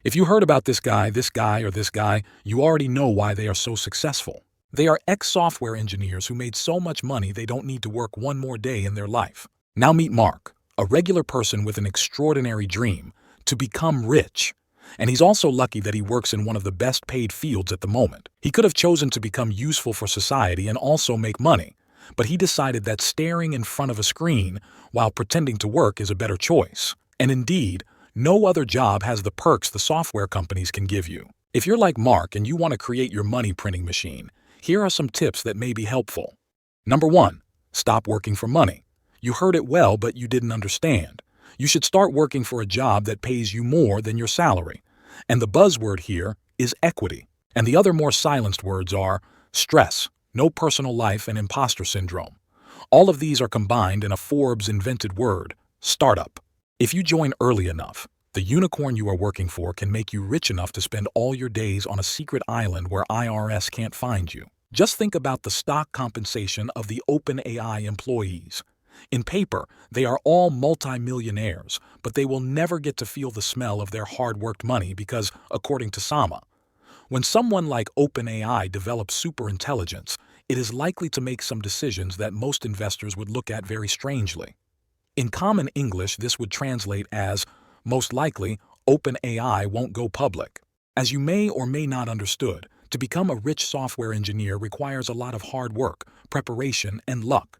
If you heard about this guy, you already know why they are so successful. They are ex-software engineers who made so much money they don't need to work one more day in their life. Now meet Mark, a regular person with an extraordinary dream to become rich. And he's also lucky that he works in one of the best paid fields at the moment. He could have chosen to become useful for society and also make money, but he decided that staring in front of a screen while pretending to work is a better choice. And indeed, no other job has the perks the software companies can give you. If you're like Mark and you want to create your money printing machine, here are some tips that may be helpful. Number 1. Stop working for money. You heard it well, but you didn't understand. You should start working for a job that pays you more than your salary. And the buzzword here is equity. And the other more silenced words are stress, no personal life, and imposter syndrome. All of these are combined in a Forbes-invented word, startup. If you join early enough, the unicorn you are working for can make you rich enough to spend all your days on a secret island where IRS can't find you. Just think about the stock compensation of the OpenAI employees. In paper, they are all multimillionaires, but they will never get to feel the smell of their hard-worked money because, according to Sama, when someone like OpenAI develops superintelligence, it is likely to make some decisions that most investors would look at very strangely. In common English, this would translate as, most likely, OpenAI won't go public. As you may or may not understood, to become a rich software engineer requires a lot of hard work, preparation, and luck.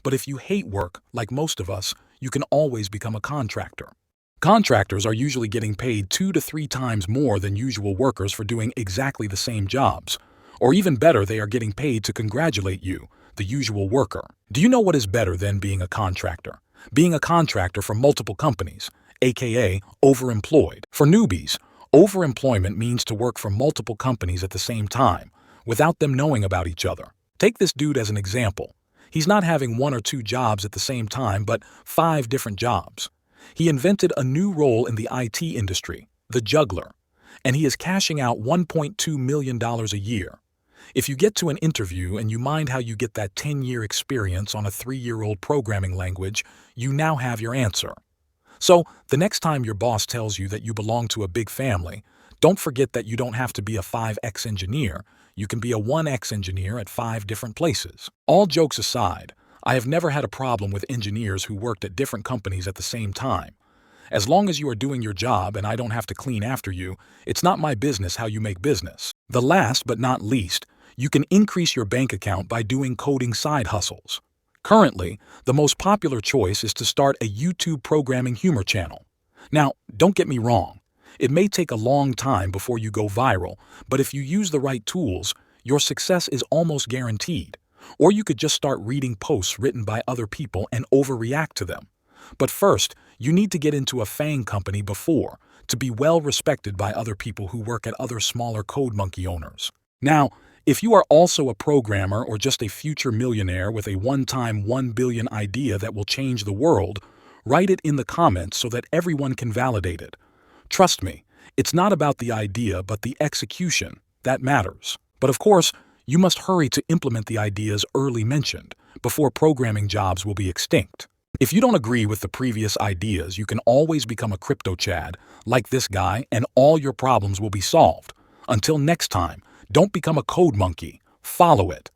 But if you hate work, like most of us, you can always become a contractor. Contractors are usually getting paid 2 to 3 times more than usual workers for doing exactly the same jobs. Or even better, they are getting paid to congratulate you, the usual worker. Do you know what is better than being a contractor? Being a contractor for multiple companies, aka overemployed. For newbies, overemployment means to work for multiple companies at the same time, without them knowing about each other. Take this dude as an example. He's not having 1 or 2 jobs at the same time, but 5 different jobs. He invented a new role in the IT industry, the juggler, and he is cashing out $1.2 million a year. If you get to an interview and you mind how you get that 10-year experience on a 3-year-old programming language, you now have your answer. So, the next time your boss tells you that you belong to a big family, don't forget that you don't have to be a 5X engineer. You can be a 1X engineer at 5 different places. All jokes aside, I have never had a problem with engineers who worked at different companies at the same time. As long as you are doing your job and I don't have to clean after you, it's not my business how you make business. The last but not least, you can increase your bank account by doing coding side hustles. Currently, the most popular choice is to start a YouTube programming humor channel. Now, don't get me wrong. It may take a long time before you go viral, but if you use the right tools, your success is almost guaranteed. Or you could just start reading posts written by other people and overreact to them. But first, you need to get into a FANG company before, to be well respected by other people who work at other smaller CodeMonkey owners. Now, if you are also a programmer or just a future millionaire with a one-time $1 billion idea that will change the world, write it in the comments so that everyone can validate it. Trust me, it's not about the idea but the execution that matters. But of course, you must hurry to implement the ideas early mentioned before programming jobs will be extinct. If you don't agree with the previous ideas, you can always become a crypto Chad like this guy and all your problems will be solved. Until next time, don't become a code monkey. Follow it.